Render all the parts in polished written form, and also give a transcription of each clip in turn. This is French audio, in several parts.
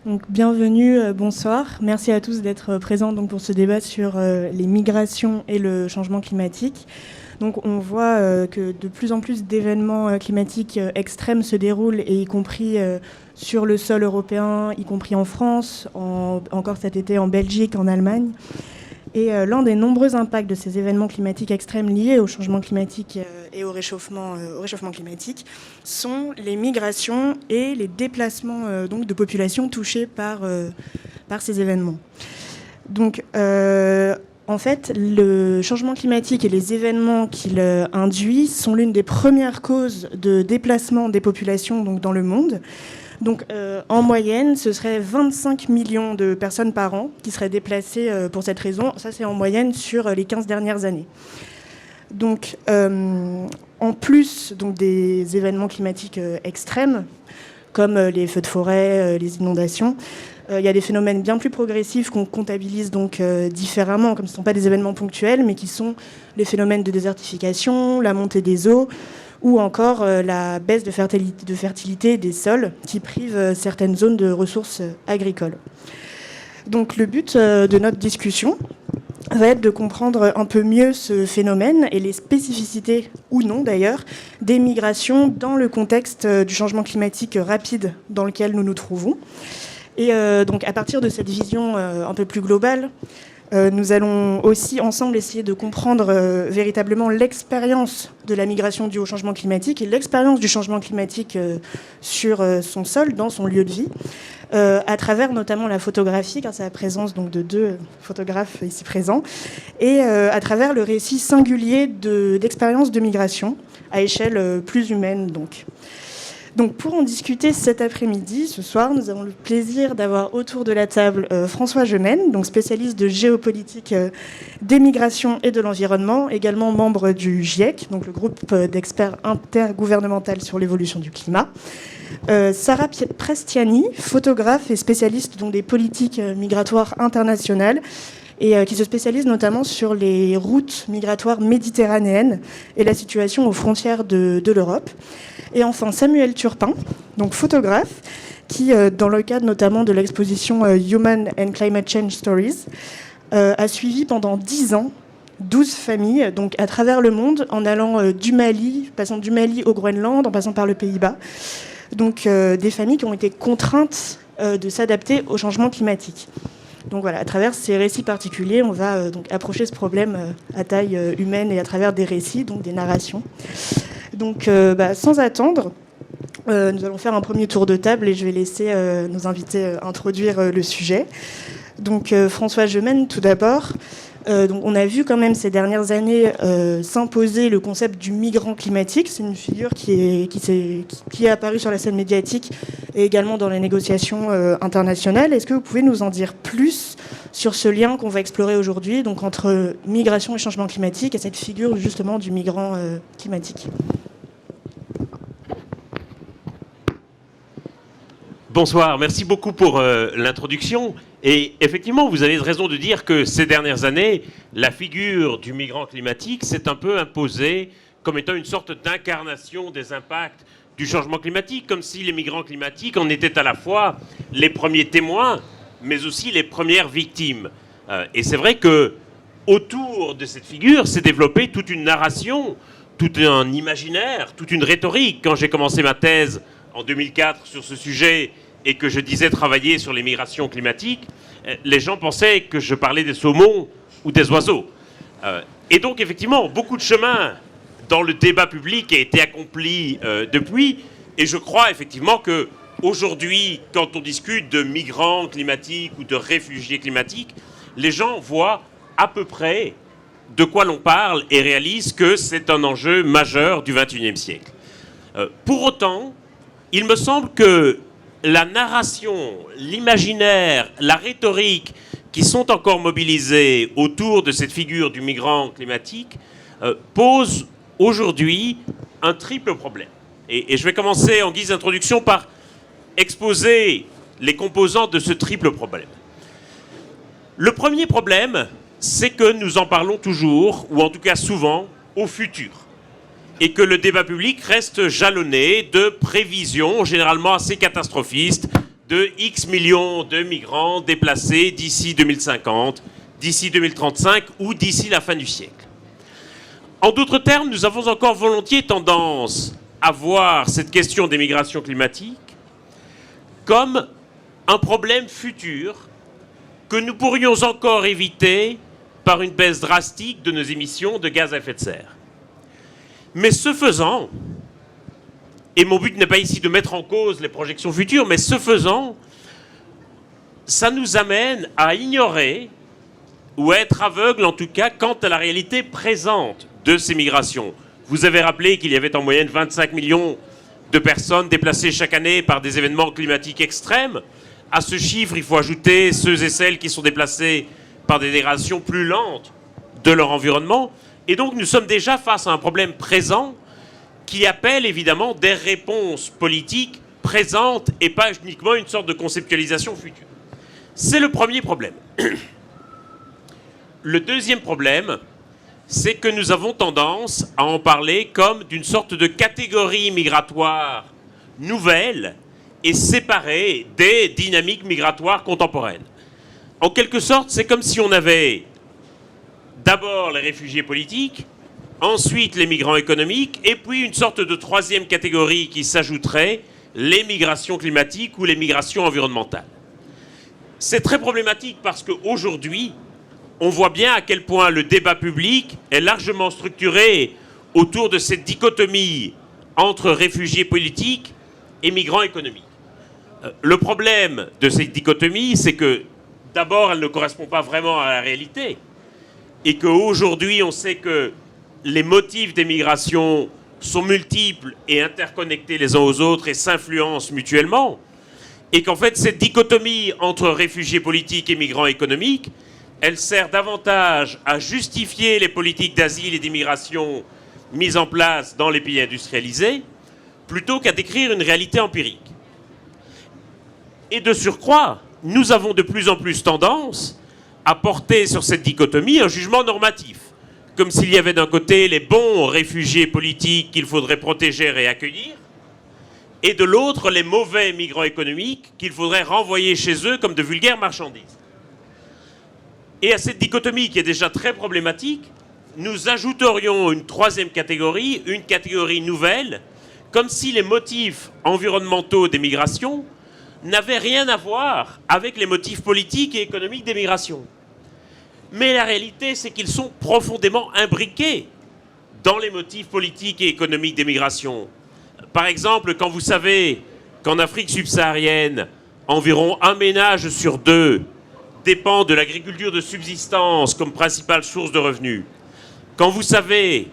Donc, bienvenue, bonsoir. Merci à tous d'être présents donc, pour ce débat sur les migrations et le changement climatique. Donc, on voit que de plus en plus d'événements climatiques extrêmes se déroulent, et y compris sur le sol européen, y compris en France, encore cet été en Belgique, en Allemagne. Et l'un des nombreux impacts de ces événements climatiques extrêmes liés au changement climatique et au réchauffement climatique sont les migrations et les déplacements donc de populations touchées par ces événements. Donc, en fait, le changement climatique et les événements qu'il induit sont l'une des premières causes de déplacement des populations donc, dans le monde. Donc, en moyenne, ce serait 25 millions de personnes par an qui seraient déplacées pour cette raison. Ça, c'est en moyenne sur les 15 dernières années. Donc, en plus donc, des événements climatiques extrêmes, comme les feux de forêt, les inondations, il y a des phénomènes bien plus progressifs qu'on comptabilise donc différemment, comme ce ne sont pas des événements ponctuels, mais qui sont les phénomènes de désertification, la montée des eaux, ou encore la baisse de fertilité des sols qui prive certaines zones de ressources agricoles. Donc le but de notre discussion va être de comprendre un peu mieux ce phénomène et les spécificités, ou non d'ailleurs, des migrations dans le contexte du changement climatique rapide dans lequel nous nous trouvons. Et donc à partir de cette vision un peu plus globale, nous allons aussi ensemble essayer de comprendre véritablement l'expérience de la migration due au changement climatique et l'expérience du changement climatique sur son sol, dans son lieu de vie, à travers notamment la photographie, grâce à la présence donc, de deux photographes ici présents, et à travers le récit singulier d'expériences de migration à échelle plus humaine. Donc pour en discuter cet après-midi, ce soir, nous avons le plaisir d'avoir autour de la table François Gemène, donc spécialiste de géopolitique des migrations et de l'environnement, également membre du GIEC, donc le groupe d'experts intergouvernemental sur l'évolution du climat. Sarah Prestiani, photographe et spécialiste donc, des politiques migratoires internationales, et qui se spécialise notamment sur les routes migratoires méditerranéennes et la situation aux frontières de l'Europe. Et enfin, Samuel Turpin, donc photographe, qui, dans le cadre notamment de l'exposition Human and Climate Change Stories, a suivi pendant 10 ans 12 familles, donc à travers le monde, en allant du Mali, passant du Mali au Groenland, en passant par le Pays-Bas. Donc des familles qui ont été contraintes de s'adapter au changement climatique. Donc voilà, à travers ces récits particuliers, on va donc approcher ce problème à taille humaine et à travers des récits, donc des narrations. Donc sans attendre, nous allons faire un premier tour de table et je vais laisser nos invités introduire le sujet. Donc François Gemène, tout d'abord. Donc on a vu quand même ces dernières années s'imposer le concept du migrant climatique. C'est une figure qui est apparue sur la scène médiatique et également dans les négociations internationales. Est-ce que vous pouvez nous en dire plus sur ce lien qu'on va explorer aujourd'hui, donc entre migration et changement climatique, et cette figure justement du migrant climatique ? Bonsoir, merci beaucoup pour l'introduction. Et effectivement, vous avez raison de dire que ces dernières années, la figure du migrant climatique s'est un peu imposée comme étant une sorte d'incarnation des impacts du changement climatique, comme si les migrants climatiques en étaient à la fois les premiers témoins, mais aussi les premières victimes. Et c'est vrai que autour de cette figure s'est développée toute une narration, tout un imaginaire, toute une rhétorique. Quand j'ai commencé ma thèse en 2004 sur ce sujet et que je disais travailler sur les migrations climatiques, les gens pensaient que je parlais des saumons ou des oiseaux. Et donc, effectivement, beaucoup de chemin dans le débat public a été accompli depuis. Et je crois effectivement qu'aujourd'hui, quand on discute de migrants climatiques ou de réfugiés climatiques, les gens voient à peu près de quoi l'on parle et réalisent que c'est un enjeu majeur du XXIe siècle. Pour autant, il me semble que la narration, l'imaginaire, la rhétorique qui sont encore mobilisés autour de cette figure du migrant climatique posent aujourd'hui un triple problème. Et je vais commencer en guise d'introduction par exposer les composants de ce triple problème. Le premier problème, c'est que nous en parlons toujours, ou en tout cas souvent, au futur. Et que le débat public reste jalonné de prévisions généralement assez catastrophistes, de X millions de migrants déplacés d'ici 2050, d'ici 2035 ou d'ici la fin du siècle. En d'autres termes, nous avons encore volontiers tendance à voir cette question des migrations climatiques comme un problème futur que nous pourrions encore éviter par une baisse drastique de nos émissions de gaz à effet de serre. Mais ce faisant, et mon but n'est pas ici de mettre en cause les projections futures, mais ce faisant, ça nous amène à ignorer, ou à être aveugle en tout cas, quant à la réalité présente de ces migrations. Vous avez rappelé qu'il y avait en moyenne 25 millions de personnes déplacées chaque année par des événements climatiques extrêmes. À ce chiffre, il faut ajouter ceux et celles qui sont déplacés par des dégradations plus lentes de leur environnement. Et donc nous sommes déjà face à un problème présent qui appelle évidemment des réponses politiques présentes et pas uniquement une sorte de conceptualisation future. C'est le premier problème. Le deuxième problème, c'est que nous avons tendance à en parler comme d'une sorte de catégorie migratoire nouvelle et séparée des dynamiques migratoires contemporaines. En quelque sorte, c'est comme si on avait d'abord les réfugiés politiques, ensuite les migrants économiques, et puis une sorte de troisième catégorie qui s'ajouterait, les migrations climatiques ou les migrations environnementales. C'est très problématique parce qu'aujourd'hui, on voit bien à quel point le débat public est largement structuré autour de cette dichotomie entre réfugiés politiques et migrants économiques. Le problème de cette dichotomie, c'est que d'abord, elle ne correspond pas vraiment à la réalité et qu'aujourd'hui, on sait que les motifs des migrations sont multiples et interconnectés les uns aux autres et s'influencent mutuellement, et qu'en fait, cette dichotomie entre réfugiés politiques et migrants économiques, elle sert davantage à justifier les politiques d'asile et d'immigration mises en place dans les pays industrialisés, plutôt qu'à décrire une réalité empirique. Et de surcroît, nous avons de plus en plus tendance à porter sur cette dichotomie un jugement normatif, comme s'il y avait d'un côté les bons réfugiés politiques qu'il faudrait protéger et accueillir, et de l'autre les mauvais migrants économiques qu'il faudrait renvoyer chez eux comme de vulgaires marchandises. Et à cette dichotomie qui est déjà très problématique, nous ajouterions une troisième catégorie, une catégorie nouvelle, comme si les motifs environnementaux des migrations n'avaient rien à voir avec les motifs politiques et économiques des migrations. Mais la réalité, c'est qu'ils sont profondément imbriqués dans les motifs politiques et économiques des migrations. Par exemple, quand vous savez qu'en Afrique subsaharienne, environ un ménage sur deux dépend de l'agriculture de subsistance comme principale source de revenus, quand vous savez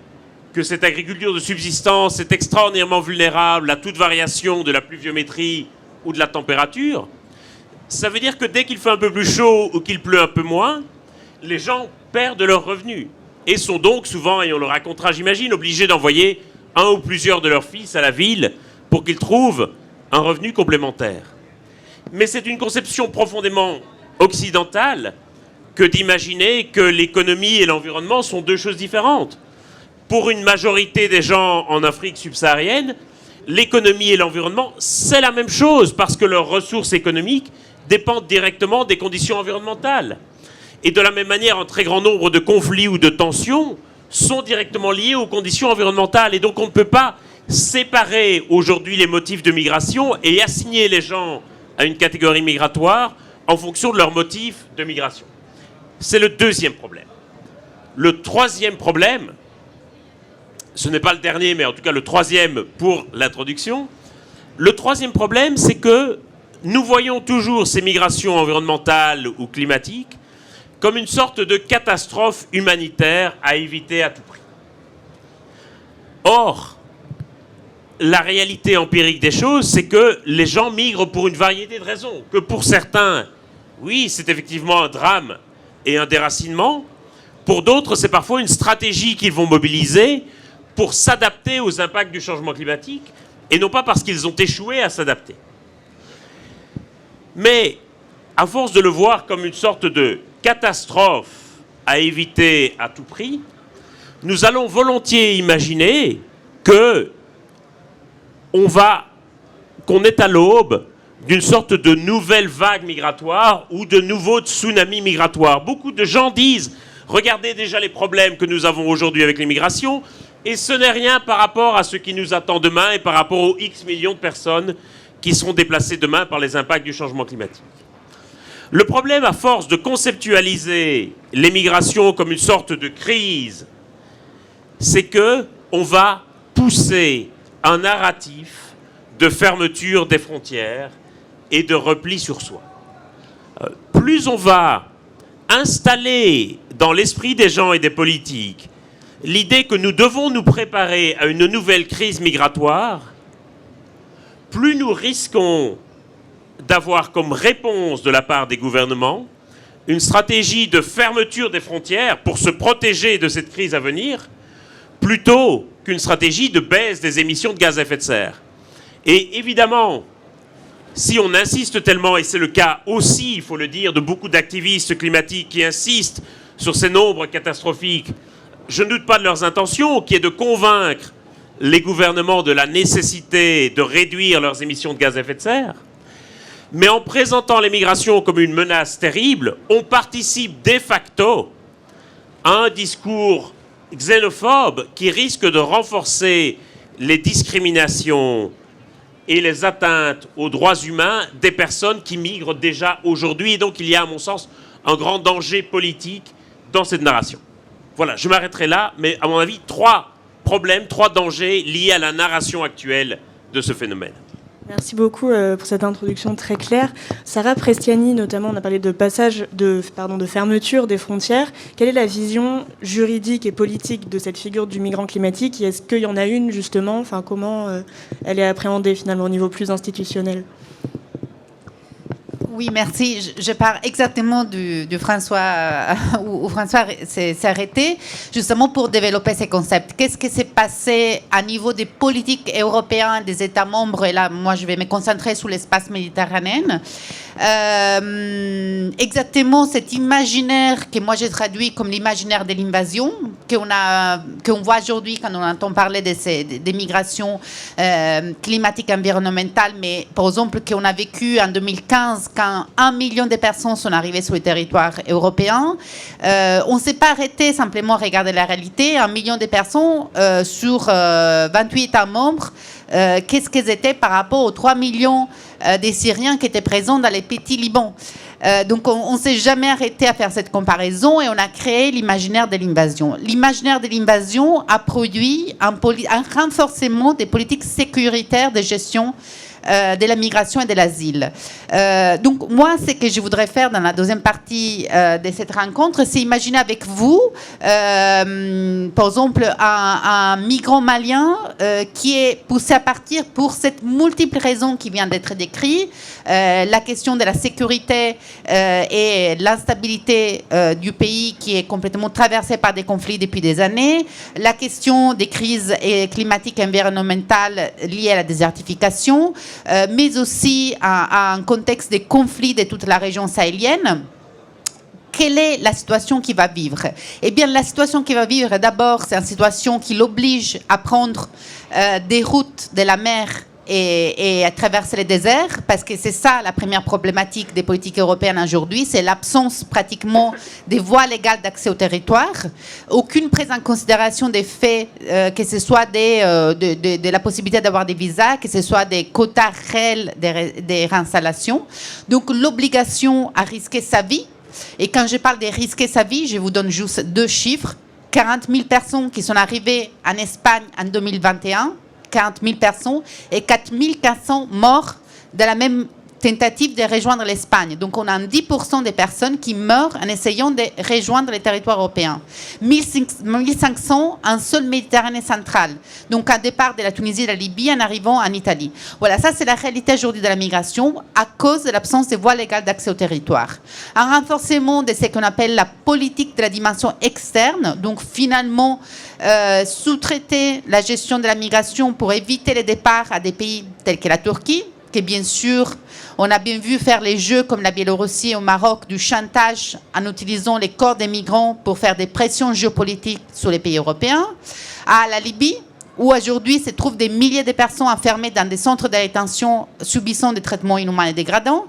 que cette agriculture de subsistance est extraordinairement vulnérable à toute variation de la pluviométrie ou de la température, ça veut dire que dès qu'il fait un peu plus chaud ou qu'il pleut un peu moins, les gens perdent leurs revenus et sont donc souvent, et on le racontera j'imagine, obligés d'envoyer un ou plusieurs de leurs fils à la ville pour qu'ils trouvent un revenu complémentaire. Mais c'est une conception profondément occidentale que d'imaginer que l'économie et l'environnement sont deux choses différentes. Pour une majorité des gens en Afrique subsaharienne, l'économie et l'environnement, c'est la même chose parce que leurs ressources économiques dépendent directement des conditions environnementales. Et de la même manière, un très grand nombre de conflits ou de tensions sont directement liés aux conditions environnementales. Et donc on ne peut pas séparer aujourd'hui les motifs de migration et assigner les gens à une catégorie migratoire en fonction de leurs motifs de migration. C'est le deuxième problème. Le troisième problème, ce n'est pas le dernier, mais en tout cas le troisième pour l'introduction. Le troisième problème, c'est que nous voyons toujours ces migrations environnementales ou climatiques comme une sorte de catastrophe humanitaire à éviter à tout prix. Or, la réalité empirique des choses, c'est que les gens migrent pour une variété de raisons. Que pour certains, oui, c'est effectivement un drame et un déracinement. Pour d'autres, c'est parfois une stratégie qu'ils vont mobiliser pour s'adapter aux impacts du changement climatique, et non pas parce qu'ils ont échoué à s'adapter. Mais, à force de le voir comme une sorte de catastrophe à éviter à tout prix, nous allons volontiers imaginer qu'on est à l'aube d'une sorte de nouvelle vague migratoire ou de nouveau tsunami migratoire. Beaucoup de gens disent, regardez déjà les problèmes que nous avons aujourd'hui avec l'immigration, et ce n'est rien par rapport à ce qui nous attend demain et par rapport aux X millions de personnes qui seront déplacées demain par les impacts du changement climatique. Le problème, à force de conceptualiser l'immigration comme une sorte de crise, c'est qu'on va pousser un narratif de fermeture des frontières et de repli sur soi. Plus on va installer dans l'esprit des gens et des politiques l'idée que nous devons nous préparer à une nouvelle crise migratoire, plus nous risquons d'avoir comme réponse de la part des gouvernements une stratégie de fermeture des frontières pour se protéger de cette crise à venir, plutôt qu'une stratégie de baisse des émissions de gaz à effet de serre. Et évidemment, si on insiste tellement, et c'est le cas aussi, il faut le dire, de beaucoup d'activistes climatiques qui insistent sur ces nombres catastrophiques, je ne doute pas de leurs intentions, qui est de convaincre les gouvernements de la nécessité de réduire leurs émissions de gaz à effet de serre. Mais en présentant l'immigration comme une menace terrible, on participe de facto à un discours xénophobe qui risque de renforcer les discriminations et les atteintes aux droits humains des personnes qui migrent déjà aujourd'hui. Et donc il y a, à mon sens, un grand danger politique dans cette narration. Voilà, je m'arrêterai là, mais à mon avis, 3 problèmes, 3 dangers liés à la narration actuelle de ce phénomène. Merci beaucoup pour cette introduction très claire. Sarah Prestiani, notamment, on a parlé de de fermeture des frontières. Quelle est la vision juridique et politique de cette figure du migrant climatique? Est-ce qu'il y en a une, justement? Enfin, comment elle est appréhendée, finalement, au niveau plus institutionnel? Oui, merci. Je pars exactement du François, où François s'est arrêté, justement pour développer ces concepts. Qu'est-ce qui s'est passé à niveau des politiques européennes, des États membres? Et là, moi, je vais me concentrer sur l'espace méditerranéen. Exactement cet imaginaire que moi j'ai traduit comme l'imaginaire de l'invasion, qu'on voit aujourd'hui quand on entend parler des migrations climatiques, environnementales, mais par exemple qu'on a vécu en 2015 quand 1 million de personnes sont arrivées sur le territoire européen. On ne s'est pas arrêté simplement à regarder la réalité. 1 million de personnes sur 28 États membres. Qu'est-ce qu'ils étaient par rapport aux 3 millions des Syriens qui étaient présents dans les petits Libans. Donc on ne s'est jamais arrêté à faire cette comparaison et on a créé l'imaginaire de l'invasion. L'imaginaire de l'invasion a produit un renforcement des politiques sécuritaires de gestion de la migration et de l'asile. Donc moi, ce que je voudrais faire dans la deuxième partie de cette rencontre, c'est imaginer avec vous, par exemple, un migrant malien qui est poussé à partir pour cette multiple raison qui vient d'être décrite, la question de la sécurité et l'instabilité du pays qui est complètement traversé par des conflits depuis des années, la question des crises climatiques et environnementales liées à la désertification, mais aussi à un contexte de conflits de toute la région sahélienne. Quelle est la situation qu'il va vivre? Eh bien, la situation qu'il va vivre, d'abord, c'est une situation qui l'oblige à prendre des routes de la mer et à traverser les déserts, parce que c'est ça la première problématique des politiques européennes aujourd'hui, c'est l'absence pratiquement des voies légales d'accès au territoire, aucune prise en considération des faits, que ce soit de la possibilité d'avoir des visas, que ce soit des quotas réels des réinstallations, donc l'obligation à risquer sa vie. Et quand je parle de risquer sa vie, je vous donne juste 2 chiffres. 40 000 personnes qui sont arrivées en Espagne en 2021, 40 000 personnes, et 4 400 morts de la même tentative de rejoindre l'Espagne. Donc on a 10% des personnes qui meurent en essayant de rejoindre les territoires européens. 1500 en seule Méditerranée centrale. Donc un départ de la Tunisie et de la Libye en arrivant en Italie. Voilà, ça c'est la réalité aujourd'hui de la migration à cause de l'absence de voies légales d'accès au territoire. Un renforcement de ce qu'on appelle la politique de la dimension externe, donc finalement sous-traiter la gestion de la migration pour éviter les départs à des pays tels que la Turquie, que bien sûr, on a bien vu faire les jeux comme la Biélorussie au Maroc du chantage en utilisant les corps des migrants pour faire des pressions géopolitiques sur les pays européens. À la Libye, où aujourd'hui se trouvent des milliers de personnes enfermées dans des centres de rétention subissant des traitements inhumains et dégradants.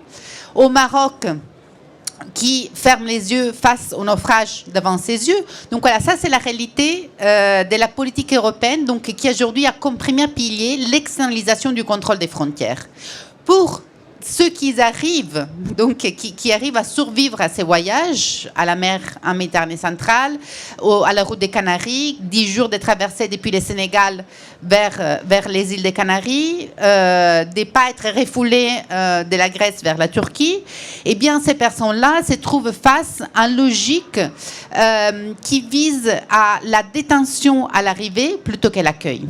Au Maroc, qui ferme les yeux face au naufrage devant ses yeux. Donc voilà, ça c'est la réalité de la politique européenne, donc, qui aujourd'hui a comme premier pilier l'externalisation du contrôle des frontières. Pour ceux qui arrivent, donc qui arrivent à survivre à ces voyages, à la mer en Méditerranée centrale, à la route des Canaries, 10 jours de traversée depuis le Sénégal vers les îles des Canaries, de ne pas être refoulés de la Grèce vers la Turquie, eh bien ces personnes-là se trouvent face à une logique qui vise à la détention à l'arrivée plutôt que l'accueil.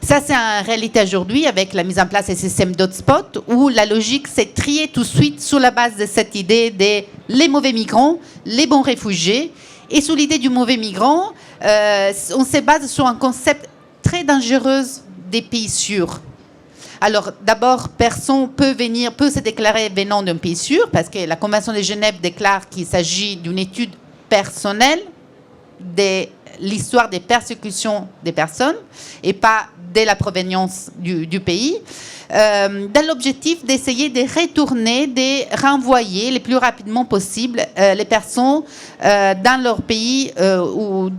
Ça, c'est en réalité aujourd'hui avec la mise en place des systèmes d'hotspot où la logique, c'est trier tout de suite sur la base de cette idée des les mauvais migrants, les bons réfugiés. Et sous l'idée du mauvais migrant, on se base sur un concept très dangereux des pays sûrs. Alors, d'abord, personne peut se déclarer venant d'un pays sûr parce que la Convention de Genève déclare qu'il s'agit d'une étude personnelle de l'histoire des persécutions des personnes et pas de la provenance du pays, dans l'objectif d'essayer de retourner, de renvoyer le plus rapidement possible les personnes dans leur pays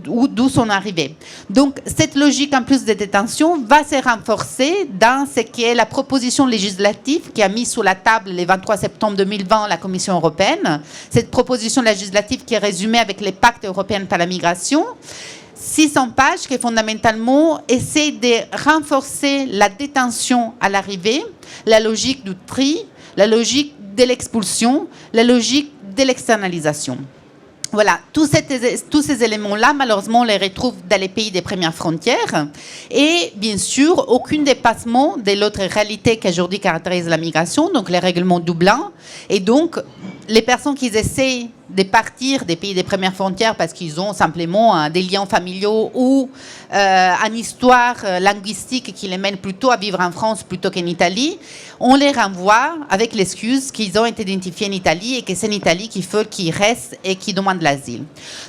d'où sont arrivées. Donc, cette logique en plus de détention va se renforcer dans ce qui est la proposition législative qui a mis sur la table le 23 septembre 2020 la Commission européenne. Cette proposition législative qui est résumée avec les pactes européens pour la migration. 600 pages qui fondamentalement essaient de renforcer la détention à l'arrivée, la logique du tri, la logique de l'expulsion, la logique de l'externalisation. Voilà, tous ces éléments-là, malheureusement, on les retrouve dans les pays des premières frontières. Et bien sûr, aucun dépassement de l'autre réalité qui aujourd'hui caractérise la migration, donc les règlements Dublin. Et donc, les personnes qui essaient de partir des pays des premières frontières parce qu'ils ont simplement des liens familiaux ou une histoire linguistique qui les mène plutôt à vivre en France plutôt qu'en Italie, on les renvoie avec l'excuse qu'ils ont été identifiés en Italie et que c'est en Italie qu'il faut qu'ils restent et qu'ils demandent l'asile.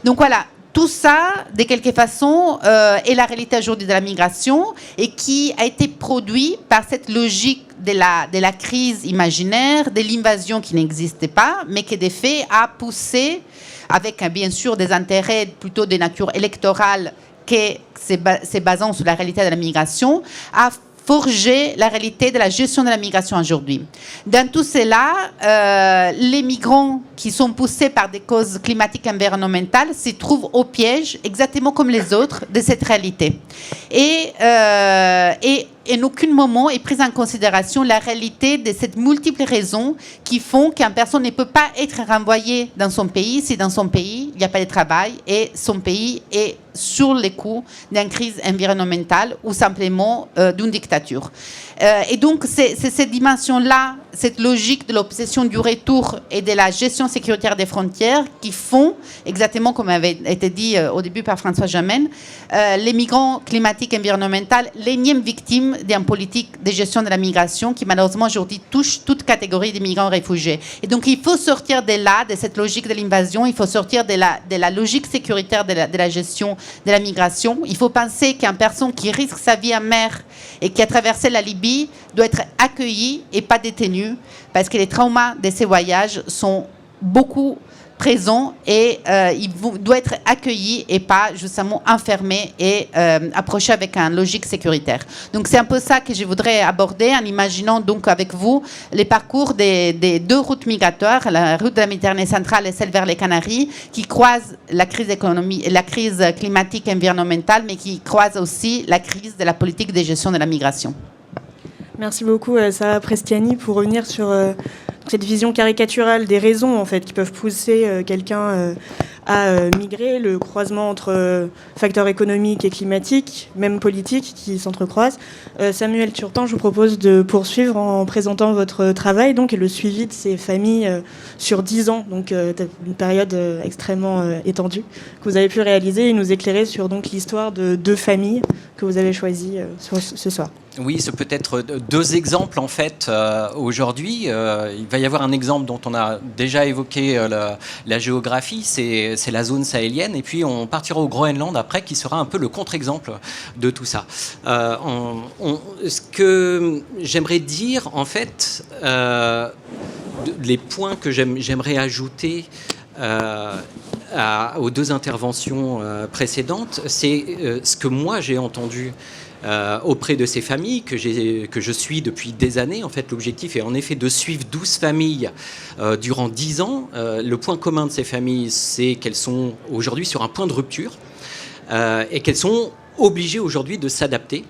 Donc voilà. Tout ça, de quelque façon, est la réalité aujourd'hui de la migration et qui a été produit par cette logique de la crise imaginaire, de l'invasion qui n'existait pas, mais qui, de fait, a poussé, avec bien sûr des intérêts plutôt de nature électorale qui se basant sur la réalité de la migration, à forger la réalité de la gestion de la migration aujourd'hui. Dans tout cela, les migrants qui sont poussés par des causes climatiques et environnementales se trouvent au piège, exactement comme les autres, de cette réalité. Et en aucun moment est prise en considération la réalité de ces multiples raisons qui font qu'une personne ne peut pas être renvoyée dans son pays si dans son pays, il n'y a pas de travail et son pays est sur les coups d'une crise environnementale ou simplement d'une dictature. Et donc, c'est cette dimension-là, cette logique de l'obsession du retour et de la gestion sécuritaire des frontières qui font, exactement comme avait été dit au début par François Jamène, les migrants climatiques et environnementaux, l'énième victime d'une politique de gestion de la migration qui, malheureusement, aujourd'hui touche toute catégorie de migrants réfugiés. Et donc, il faut sortir de là, de cette logique de l'invasion, il faut sortir de la logique sécuritaire de la gestion de la migration. Il faut penser qu'une personne qui risque sa vie en mer et qui a traversé la Libye doit être accueillie et pas détenue parce que les traumas de ces voyages sont beaucoup présents et il doit être accueilli et pas justement enfermé et approché avec une logique sécuritaire. Donc c'est un peu ça que je voudrais aborder en imaginant donc avec vous les parcours des deux routes migratoires, la route de la Méditerranée centrale et celle vers les Canaries, qui croisent la crise économique, la crise climatique et environnementale, mais qui croisent aussi la crise de la politique de gestion de la migration. Merci beaucoup, Sarah Prestiani, pour revenir sur cette vision caricaturale des raisons en fait, qui peuvent pousser quelqu'un à migrer, le croisement entre facteurs économiques et climatiques, même politiques, qui s'entrecroisent. Samuel Turtan, je vous propose de poursuivre en présentant votre travail donc, et le suivi de ces familles sur 10 ans, donc une période extrêmement étendue, que vous avez pu réaliser et nous éclairer sur donc, l'histoire de 2 familles que vous avez choisies ce soir. Oui, c'est peut-être 2 exemples en fait aujourd'hui. Il va y avoir un exemple dont on a déjà évoqué la géographie, c'est c'est la zone sahélienne. Et puis on partira au Groenland après, qui sera un peu le contre-exemple de tout ça. Ce que j'aimerais dire, en fait, les points que j'aimerais ajouter aux deux interventions précédentes, c'est ce que moi j'ai entendu auprès de ces familles que je suis depuis des années. En fait, l'objectif est en effet de suivre 12 familles durant 10 ans. Le point commun de ces familles, c'est qu'elles sont aujourd'hui sur un point de rupture et qu'elles sont obligées aujourd'hui de s'adapter.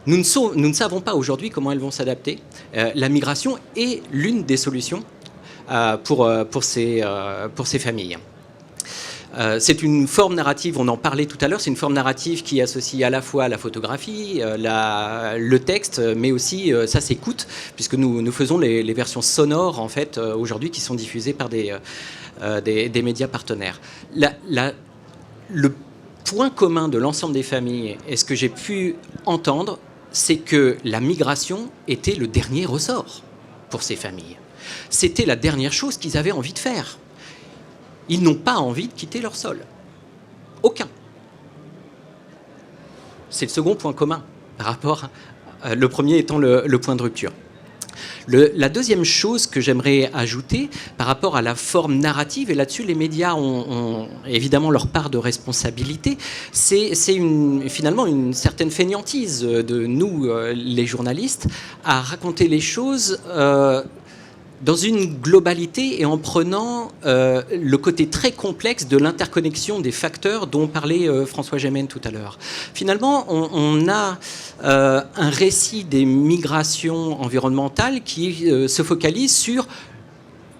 Nous ne savons pas aujourd'hui comment elles vont s'adapter. La migration est l'une des solutions pour ces familles. C'est une forme narrative, on en parlait tout à l'heure, c'est une forme narrative qui associe à la fois la photographie, le texte, mais aussi ça s'écoute, puisque nous faisons les versions sonores en fait aujourd'hui qui sont diffusées par des médias partenaires. Le point commun de l'ensemble des familles, et ce que j'ai pu entendre, c'est que la migration était le dernier ressort pour ces familles. C'était la dernière chose qu'ils avaient envie de faire. Ils n'ont pas envie de quitter leur sol. Aucun. C'est le second point commun par rapport le premier étant le point de rupture. La deuxième chose que j'aimerais ajouter par rapport à la forme narrative, et là-dessus les médias ont évidemment leur part de responsabilité, c'est finalement une certaine fainéantise de nous, les journalistes, à raconter les choses dans une globalité et en prenant le côté très complexe de l'interconnexion des facteurs dont parlait François Gémen tout à l'heure. Finalement, on a un récit des migrations environnementales qui se focalise sur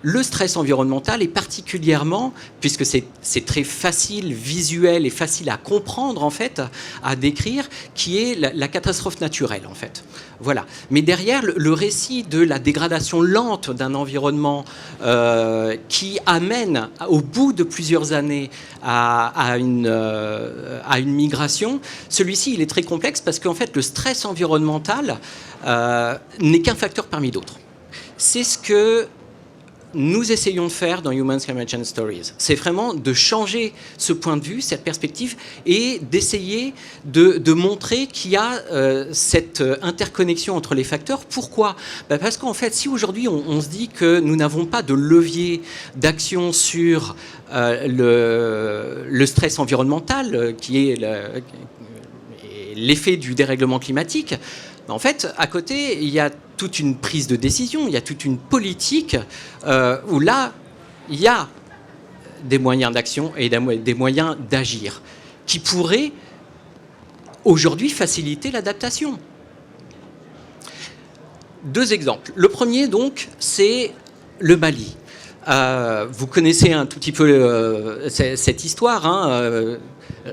le stress environnemental, et particulièrement, puisque c'est très facile, visuel et facile à comprendre, en fait, à décrire, qui est la catastrophe naturelle, en fait. Voilà. Mais derrière, le récit de la dégradation lente d'un environnement qui amène, au bout de plusieurs années, à une migration, celui-ci, il est très complexe parce qu'en fait, le stress environnemental n'est qu'un facteur parmi d'autres. C'est ce que nous essayons de faire dans Human Climate Change Stories. C'est vraiment de changer ce point de vue, cette perspective, et d'essayer de montrer qu'il y a cette interconnexion entre les facteurs. Pourquoi ? Parce qu'en fait, si aujourd'hui on se dit que nous n'avons pas de levier d'action sur le stress environnemental, qui est l'effet du dérèglement climatique, en fait, à côté, il y a toute une prise de décision, il y a toute une politique où là, il y a des moyens d'action et des moyens d'agir qui pourraient aujourd'hui faciliter l'adaptation. Deux exemples. Le premier, donc, c'est le Mali. Vous connaissez un tout petit peu cette histoire, hein,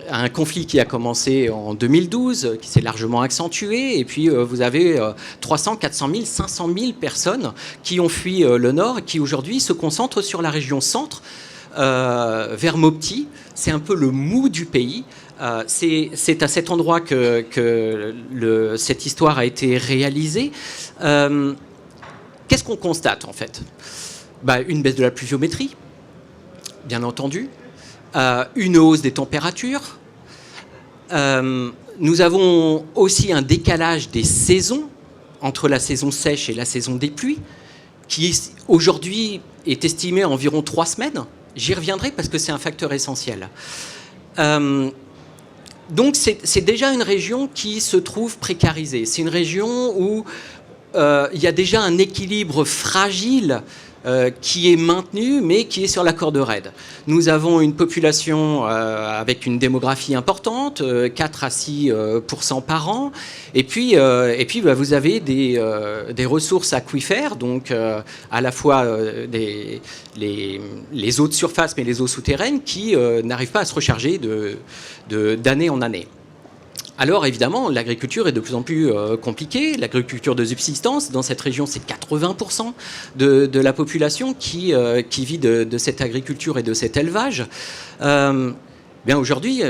un conflit qui a commencé en 2012, qui s'est largement accentué, et puis vous avez 300, 400 000, 500 000 personnes qui ont fui le nord, qui aujourd'hui se concentrent sur la région centre, vers Mopti. C'est un peu le mou du pays. C'est à cet endroit que cette histoire a été réalisée. Qu'est-ce qu'on constate en fait ? Une baisse de la pluviométrie, bien entendu, une hausse des températures. Nous avons aussi un décalage des saisons entre la saison sèche et la saison des pluies, qui aujourd'hui est estimé à environ 3 semaines. J'y reviendrai parce que c'est un facteur essentiel. Donc c'est déjà une région qui se trouve précarisée. C'est une région où il y a déjà un équilibre fragile qui est maintenu, mais qui est sur la corde raide. Nous avons une population avec une démographie importante, 4 à 6% par an, et puis vous avez des ressources aquifères, donc à la fois les eaux de surface, mais les eaux souterraines, qui n'arrivent pas à se recharger d'année en année. Alors évidemment, l'agriculture est de plus en plus compliquée. L'agriculture de subsistance, dans cette région, c'est 80% de la population qui vit de cette agriculture et de cet élevage. Bien aujourd'hui,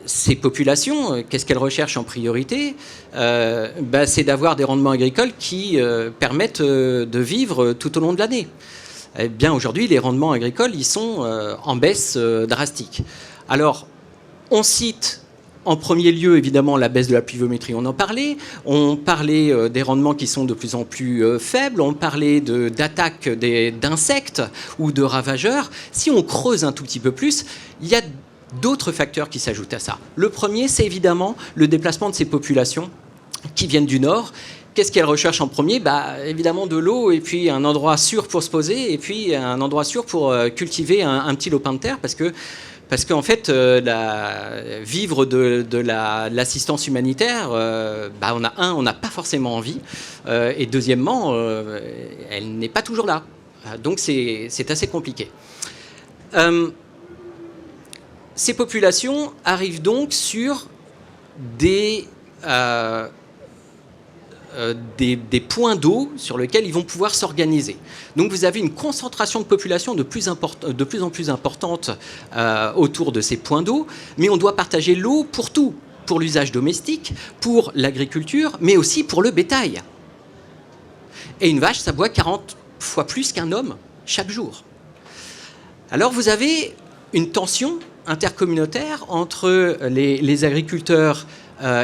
ces populations, qu'est-ce qu'elles recherchent en priorité ? C'est d'avoir des rendements agricoles qui permettent de vivre tout au long de l'année. eh bien aujourd'hui, les rendements agricoles, ils sont en baisse drastique. Alors, on cite en premier lieu, évidemment, la baisse de la pluviométrie, on en parlait. On parlait des rendements qui sont de plus en plus faibles. On parlait d'attaques d'insectes ou de ravageurs. Si on creuse un tout petit peu plus, il y a d'autres facteurs qui s'ajoutent à ça. Le premier, c'est évidemment le déplacement de ces populations qui viennent du nord. Qu'est-ce qu'elles recherchent en premier ? Évidemment de l'eau et puis un endroit sûr pour se poser et puis un endroit sûr pour cultiver un petit lopin de terre parce qu'en fait, vivre de l'assistance humanitaire, on n'a pas forcément envie. Et deuxièmement, elle n'est pas toujours là. Donc c'est assez compliqué. Ces populations arrivent donc sur des points d'eau sur lesquels ils vont pouvoir s'organiser. Donc vous avez une concentration de population de plus en plus importante autour de ces points d'eau, mais on doit partager l'eau pour tout, pour l'usage domestique, pour l'agriculture, mais aussi pour le bétail. Et une vache, ça boit 40 fois plus qu'un homme chaque jour. Alors vous avez une tension intercommunautaire entre les agriculteurs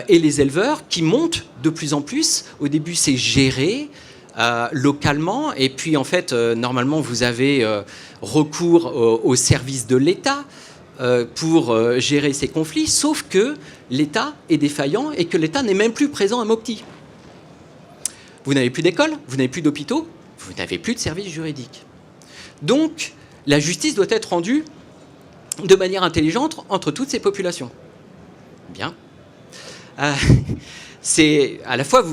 et les éleveurs qui montent de plus en plus. Au début, c'est géré localement. Et puis, en fait, normalement, vous avez recours aux services de l'État pour gérer ces conflits. Sauf que l'État est défaillant et que l'État n'est même plus présent à Mopti. Vous n'avez plus d'école, vous n'avez plus d'hôpitaux, vous n'avez plus de services juridiques. Donc, la justice doit être rendue de manière intelligente entre toutes ces populations. Bien. C'est à la fois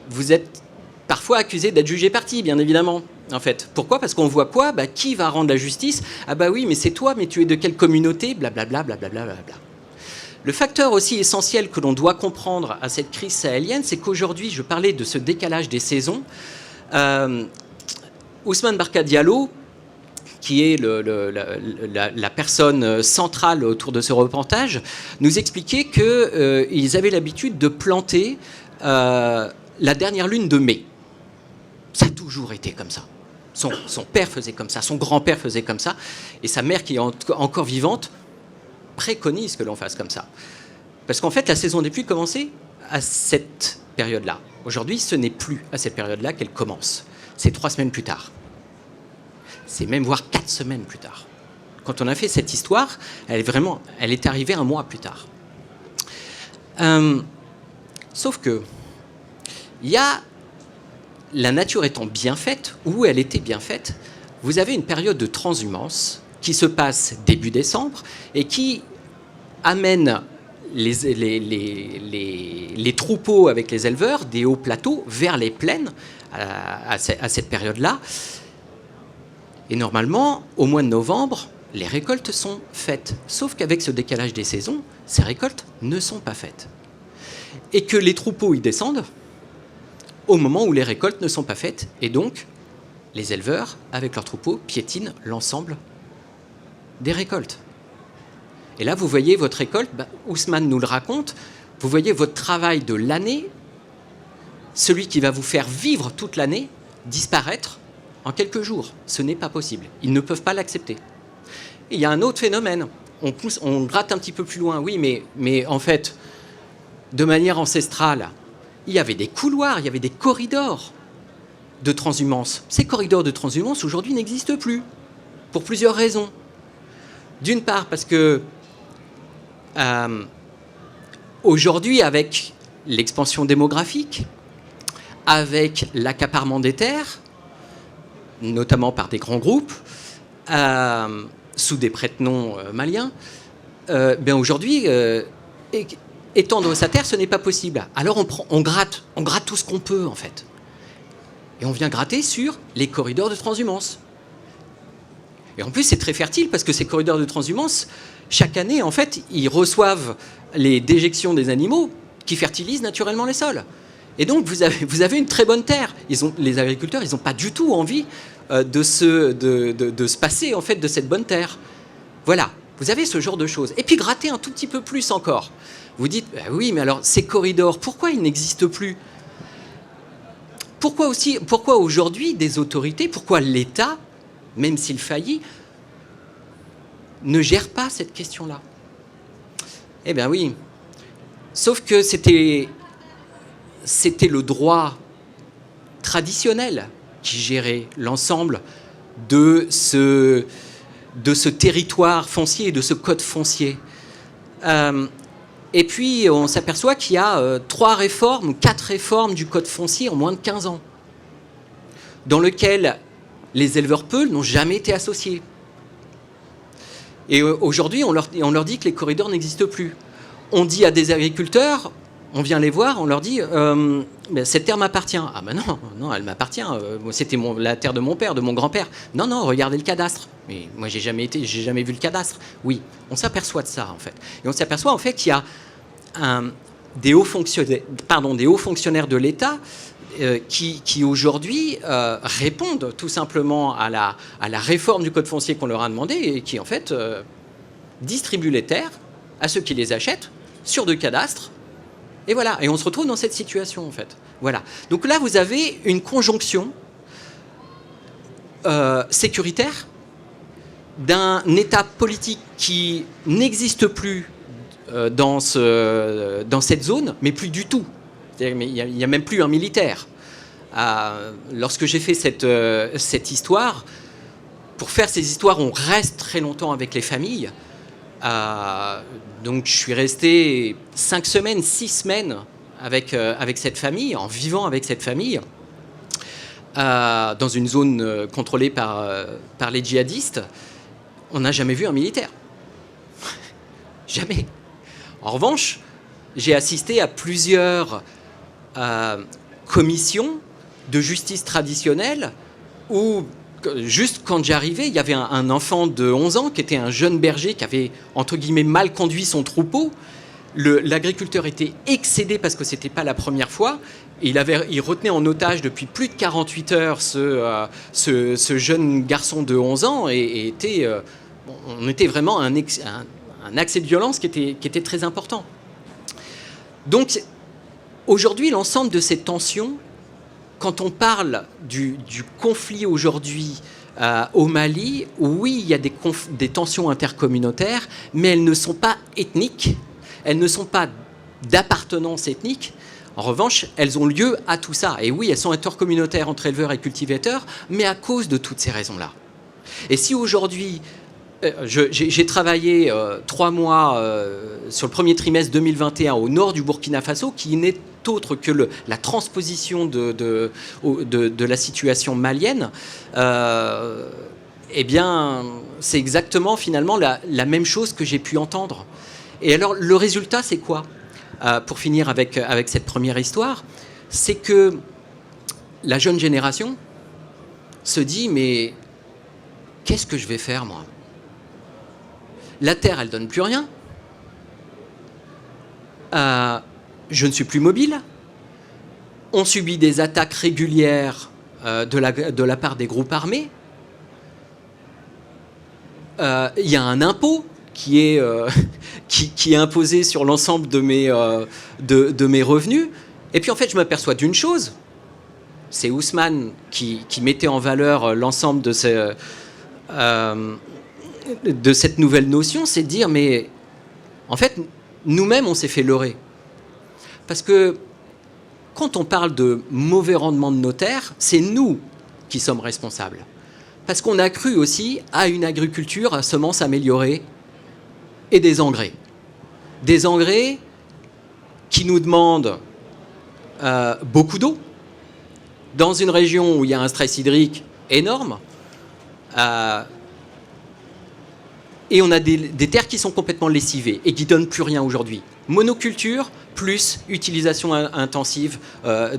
vous êtes parfois accusé d'être jugé parti, bien évidemment. En fait, pourquoi ? Parce qu'on voit quoi ? Qui va rendre la justice ? Oui, mais c'est toi, mais tu es de quelle communauté ? Blablabla, blablabla, blablabla. Le facteur aussi essentiel que l'on doit comprendre à cette crise sahélienne, c'est qu'aujourd'hui, je parlais de ce décalage des saisons. Ousmane Barka Diallo, qui est la personne centrale autour de ce reportage, nous expliquait qu'ils avaient l'habitude de planter la dernière lune de mai. Ça a toujours été comme ça. Son père faisait comme ça, son grand-père faisait comme ça, et sa mère, qui est encore vivante, préconise que l'on fasse comme ça. Parce qu'en fait, la saison des pluies commençait à cette période-là. Aujourd'hui, ce n'est plus à cette période-là qu'elle commence. C'est 3 semaines plus tard. C'est même voire 4 semaines plus tard. Quand on a fait cette histoire, elle est arrivée 1 mois plus tard. Sauf que, la nature étant bien faite, où elle était bien faite, vous avez une période de transhumance qui se passe début décembre et qui amène les troupeaux avec les éleveurs des hauts plateaux vers les plaines à cette période-là. Et normalement, au mois de novembre, les récoltes sont faites. Sauf qu'avec ce décalage des saisons, ces récoltes ne sont pas faites. Et que les troupeaux y descendent au moment où les récoltes ne sont pas faites. Et donc, les éleveurs, avec leurs troupeaux, piétinent l'ensemble des récoltes. Et là, vous voyez votre récolte, Ousmane nous le raconte, vous voyez votre travail de l'année, celui qui va vous faire vivre toute l'année, disparaître en quelques jours. Ce n'est pas possible. Ils ne peuvent pas l'accepter. Et il y a un autre phénomène. On gratte un petit peu plus loin. Oui, mais en fait, de manière ancestrale, il y avait des couloirs, il y avait des corridors de transhumance. Ces corridors de transhumance, aujourd'hui, n'existent plus. Pour plusieurs raisons. D'une part, parce que aujourd'hui, avec l'expansion démographique, avec l'accaparement des terres, notamment par des grands groupes, sous des prête-noms maliens, aujourd'hui, étendre sa terre, ce n'est pas possible. Alors on gratte tout ce qu'on peut, en fait. Et on vient gratter sur les corridors de transhumance. Et en plus, c'est très fertile, parce que ces corridors de transhumance, chaque année, en fait, ils reçoivent les déjections des animaux qui fertilisent naturellement les sols. Et donc, vous avez une très bonne terre. Les agriculteurs, ils n'ont pas du tout envie de se passer, en fait, de cette bonne terre. Voilà, vous avez ce genre de choses. Et puis, gratter un tout petit peu plus encore. Vous dites, oui, mais alors, ces corridors, pourquoi ils n'existent plus ? Pourquoi aujourd'hui, des autorités, pourquoi l'État même s'il faillit, ne gère pas cette question-là. Eh bien oui, sauf que c'était le droit traditionnel qui gérait l'ensemble de ce territoire foncier, de ce code foncier. Et puis, on s'aperçoit qu'il y a 4 réformes du code foncier en moins de 15 ans, dans lequel les éleveurs peuls n'ont jamais été associés. Et aujourd'hui, on leur dit que les corridors n'existent plus. On dit à des agriculteurs, on vient les voir, on leur dit cette terre m'appartient. Ah ben non, elle m'appartient. C'était la terre de mon père, de mon grand-père. Non, regardez le cadastre. Mais moi, j'ai jamais vu le cadastre. Oui, on s'aperçoit de ça en fait. Et on s'aperçoit en fait qu'il y a des hauts fonctionnaires de l'État qui aujourd'hui répondent tout simplement à la réforme du code foncier qu'on leur a demandé et qui en fait distribuent les terres à ceux qui les achètent sur de cadastres. Et voilà, et on se retrouve dans cette situation en fait. Voilà. Donc là, vous avez une conjonction sécuritaire d'un État politique qui n'existe plus dans cette zone, mais plus du tout. Il n'y a même plus un militaire. Lorsque j'ai fait cette histoire, pour faire ces histoires, on reste très longtemps avec les familles. Donc je suis resté 5 semaines, 6 semaines avec cette famille, en vivant avec cette famille, dans une zone contrôlée par les djihadistes. On n'a jamais vu un militaire. Jamais. En revanche, j'ai assisté à plusieurs commissions de justice traditionnelle où, juste quand j'arrivais, il y avait un enfant de 11 ans qui était un jeune berger qui avait, entre guillemets, mal conduit son troupeau. L'agriculteur était excédé parce que ce n'était pas la première fois. Et il retenait en otage depuis plus de 48 heures ce jeune garçon de 11 ans et on était vraiment un accès de violence qui était très important. Donc, aujourd'hui, l'ensemble de ces tensions, quand on parle du conflit aujourd'hui au Mali, oui, il y a des tensions intercommunautaires, mais elles ne sont pas ethniques, elles ne sont pas d'appartenance ethnique. En revanche, elles ont lieu à tout ça. Et oui, elles sont intercommunautaires entre éleveurs et cultivateurs, mais à cause de toutes ces raisons-là. Et si aujourd'hui, j'ai travaillé 3 mois sur le premier trimestre 2021 au nord du Burkina Faso, qui n'est autre que la transposition de la situation malienne, eh bien, c'est exactement finalement la même chose que j'ai pu entendre. Et alors, le résultat, c'est quoi ? Pour finir avec cette première histoire, c'est que la jeune génération se dit, mais qu'est-ce que je vais faire, moi ? La terre, elle donne plus rien. Je ne suis plus mobile. On subit des attaques régulières de la part des groupes armés. Il y a un impôt qui est imposé sur l'ensemble de mes revenus. Et puis en fait, je m'aperçois d'une chose. C'est Ousmane qui mettait en valeur l'ensemble de cette nouvelle notion, c'est de dire, mais en fait, nous-mêmes, on s'est fait leurrer. Parce que quand on parle de mauvais rendement de nos terres, c'est nous qui sommes responsables. Parce qu'on a cru aussi à une agriculture à semences améliorées et des engrais. Des engrais qui nous demandent beaucoup d'eau, dans une région où il y a un stress hydrique énorme, et on a des terres qui sont complètement lessivées et qui ne donnent plus rien aujourd'hui. Monoculture plus utilisation intensive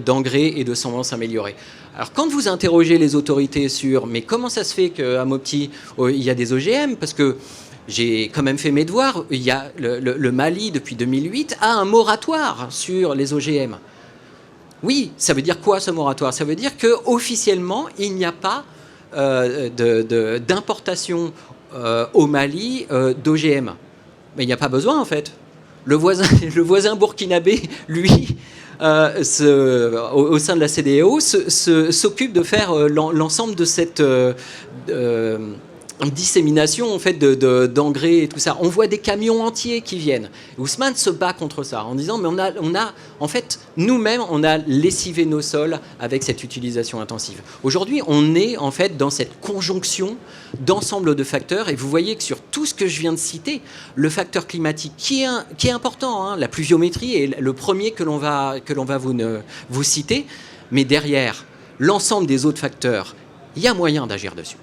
d'engrais et de semences améliorées. Alors quand vous interrogez les autorités sur « mais comment ça se fait qu'à Mopti, il y a des OGM ?» Parce que j'ai quand même fait mes devoirs, il y a le Mali, depuis 2008, a un moratoire sur les OGM. Oui, ça veut dire quoi ce moratoire ? Ça veut dire qu'officiellement, il n'y a pas d'importation au Mali d'OGM. Mais il n'y a pas besoin en fait. Le voisin burkinabé, lui, au sein de la CEDEAO, s'occupe de faire l'ensemble de dissémination en fait d'engrais et tout ça. On voit des camions entiers qui viennent. Ousmane se bat contre ça en disant mais on a en fait nous-mêmes on a lessivé nos sols avec cette utilisation intensive. Aujourd'hui, on est en fait dans cette conjonction d'ensemble de facteurs et vous voyez que sur tout ce que je viens de citer, le facteur climatique qui est important, hein, la pluviométrie est le premier que l'on va vous citer, mais derrière l'ensemble des autres facteurs, il y a moyen d'agir dessus.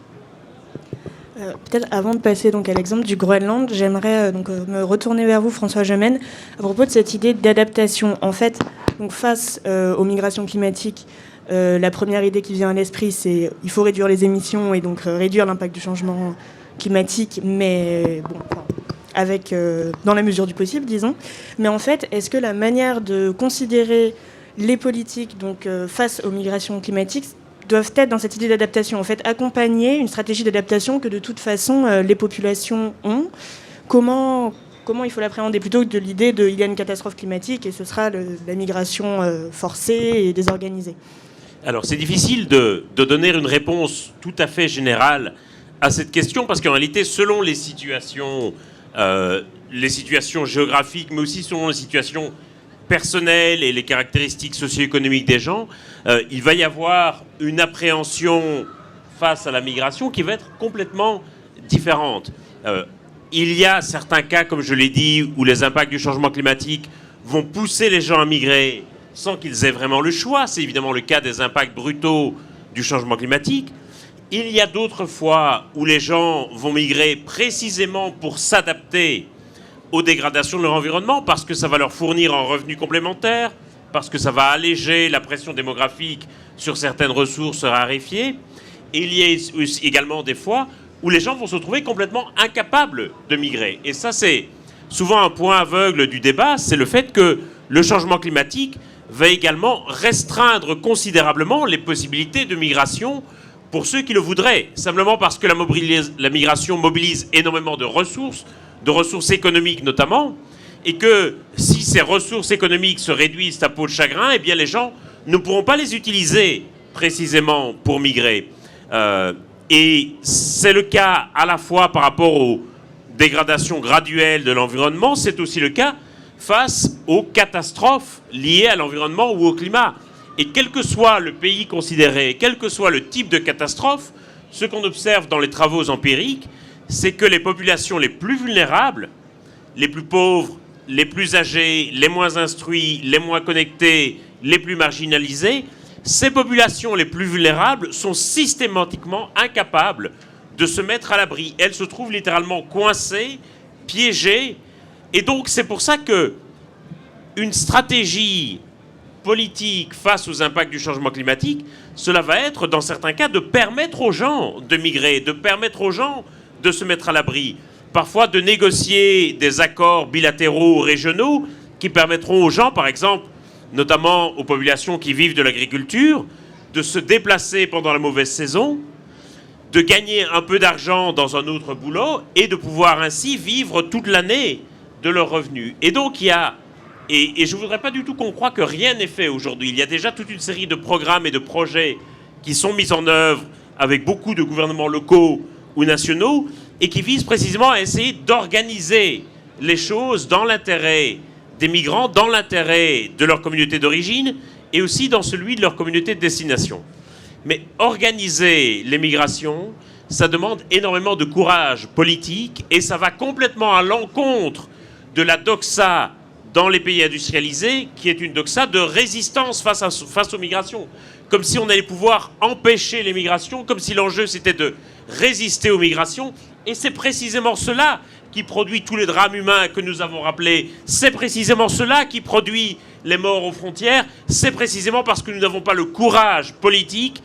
Peut-être avant de passer donc à l'exemple du Groenland, j'aimerais me retourner vers vous, François Gemène, à propos de cette idée d'adaptation. En fait, donc face aux migrations climatiques, la première idée qui vient à l'esprit, c'est il faut réduire les émissions et donc réduire l'impact du changement climatique, mais bon, avec dans la mesure du possible, disons. Mais en fait, est-ce que la manière de considérer les politiques donc face aux migrations climatiques doivent être dans cette idée d'adaptation, en fait, accompagner une stratégie d'adaptation que de toute façon les populations ont. Comment il faut l'appréhender plutôt que de l'idée il y a une catastrophe climatique et ce sera la migration forcée et désorganisée. Alors c'est difficile de donner une réponse tout à fait générale à cette question parce qu'en réalité, selon les situations géographiques, mais aussi selon les situations personnelles et les caractéristiques socio-économiques des gens, il va y avoir une appréhension face à la migration qui va être complètement différente. Il y a certains cas, comme je l'ai dit, où les impacts du changement climatique vont pousser les gens à migrer sans qu'ils aient vraiment le choix. C'est évidemment le cas des impacts brutaux du changement climatique. Il y a d'autres fois où les gens vont migrer précisément pour s'adapter aux dégradations de leur environnement, parce que ça va leur fournir un revenu complémentaire, parce que ça va alléger la pression démographique sur certaines ressources raréfiées. Et il y a également des fois où les gens vont se trouver complètement incapables de migrer. Et ça, c'est souvent un point aveugle du débat, c'est le fait que le changement climatique va également restreindre considérablement les possibilités de migration pour ceux qui le voudraient, simplement parce que la migration mobilise énormément de ressources économiques notamment, et que si ces ressources économiques se réduisent à peau de chagrin, eh bien les gens ne pourront pas les utiliser précisément pour migrer. Et c'est le cas à la fois par rapport aux dégradations graduelles de l'environnement, c'est aussi le cas face aux catastrophes liées à l'environnement ou au climat. Et quel que soit le pays considéré, quel que soit le type de catastrophe, ce qu'on observe dans les travaux empiriques, c'est que les populations les plus vulnérables, les plus pauvres, les plus âgés, les moins instruits, les moins connectés, les plus marginalisés, ces populations les plus vulnérables sont systématiquement incapables de se mettre à l'abri. Elles se trouvent littéralement coincées, piégées. Et donc c'est pour ça que une stratégie politique face aux impacts du changement climatique, cela va être, dans certains cas, de permettre aux gens de migrer, de permettre aux gens de se mettre à l'abri. Parfois de négocier des accords bilatéraux ou régionaux qui permettront aux gens, par exemple, notamment aux populations qui vivent de l'agriculture, de se déplacer pendant la mauvaise saison, de gagner un peu d'argent dans un autre boulot et de pouvoir ainsi vivre toute l'année de leurs revenus. Et donc il y a, et je ne voudrais pas du tout qu'on croie que rien n'est fait aujourd'hui. Il y a déjà toute une série de programmes et de projets qui sont mis en œuvre avec beaucoup de gouvernements locaux ou nationaux et qui visent précisément à essayer d'organiser les choses dans l'intérêt des migrants, dans l'intérêt de leur communauté d'origine et aussi dans celui de leur communauté de destination. Mais organiser les migrations, ça demande énormément de courage politique et ça va complètement à l'encontre de la doxa dans les pays industrialisés, qui est une doxa de résistance face aux migrations. Comme si on allait pouvoir empêcher les migrations, comme si l'enjeu c'était de résister aux migrations. Et c'est précisément cela qui produit tous les drames humains que nous avons rappelés. C'est précisément cela qui produit les morts aux frontières. C'est précisément parce que nous n'avons pas le courage politique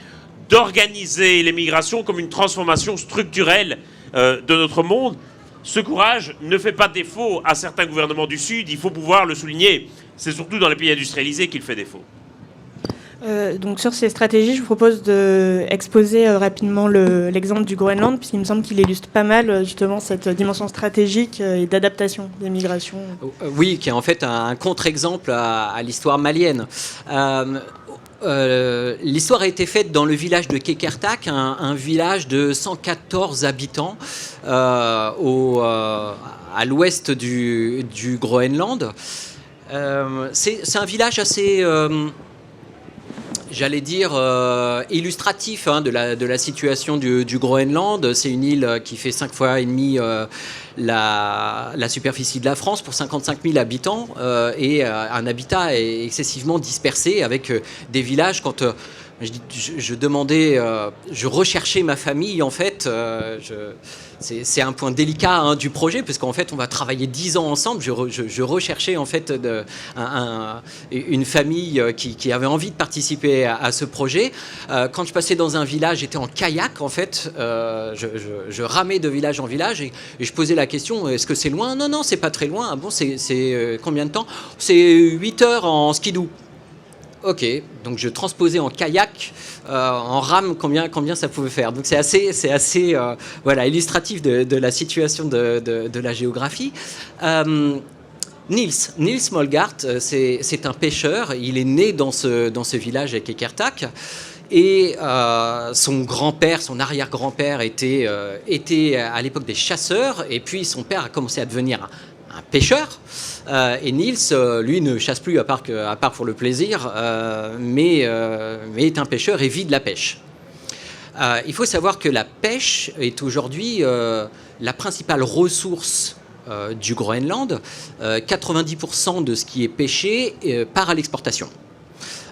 d'organiser les migrations comme une transformation structurelle de notre monde. Ce courage ne fait pas défaut à certains gouvernements du Sud, il faut pouvoir le souligner. C'est surtout dans les pays industrialisés qu'il fait défaut. Donc sur ces stratégies, je vous propose d'exposer rapidement l'exemple du Groenland, puisqu'il me semble qu'il illustre pas mal justement cette dimension stratégique et d'adaptation des migrations. Oui, qui est en fait un contre-exemple à l'histoire malienne. L'histoire a été faite dans le village de Kekertak, un village de 114 habitants à l'ouest du Groenland. C'est un village assez... j'allais dire illustratif de la situation du Groenland. C'est une île qui fait 5 fois et demi la superficie de la France pour 55 000 habitants et un habitat excessivement dispersé avec des villages. Quand je demandais, je recherchais ma famille en fait. C'est un point délicat du projet, parce qu'en fait, on va travailler 10 ans ensemble. Je recherchais en fait une famille qui avait envie de participer à ce projet. Quand je passais dans un village, j'étais en kayak en fait. Je ramais de village en village et je posais la question, est-ce que c'est loin ? Non, non, c'est pas très loin. Ah bon, c'est combien de temps ? C'est 8 heures en skidoo. Ok, donc je transposais en kayak, en rame, combien ça pouvait faire. Donc c'est assez voilà, illustratif de la situation de la géographie. Niels Molgaard, c'est un pêcheur. Il est né dans ce village à Kekertak. Et son grand-père, son arrière-grand-père était à l'époque des chasseurs. Et puis son père a commencé à devenir un pêcheur. Et Niels, lui, ne chasse plus à part pour le plaisir, mais est un pêcheur et vit de la pêche. Il faut savoir que la pêche est aujourd'hui la principale ressource du Groenland. 90% de ce qui est pêché part à l'exportation.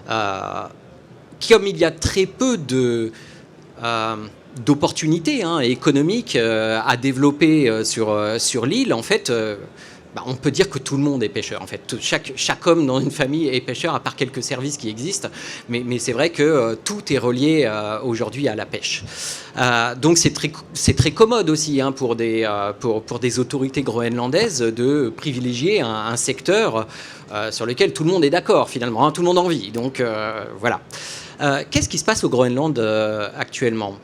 Comme il y a très peu d'opportunités économiques à développer sur l'île, en fait, on peut dire que tout le monde est pêcheur. En fait, chaque homme dans une famille est pêcheur, à part quelques services qui existent. Mais c'est vrai que tout est relié aujourd'hui à la pêche. Donc c'est très commode aussi pour des autorités groenlandaises de privilégier un secteur sur lequel tout le monde est d'accord finalement, tout le monde en vit. Donc voilà. Qu'est-ce qui se passe au Groenland actuellement ?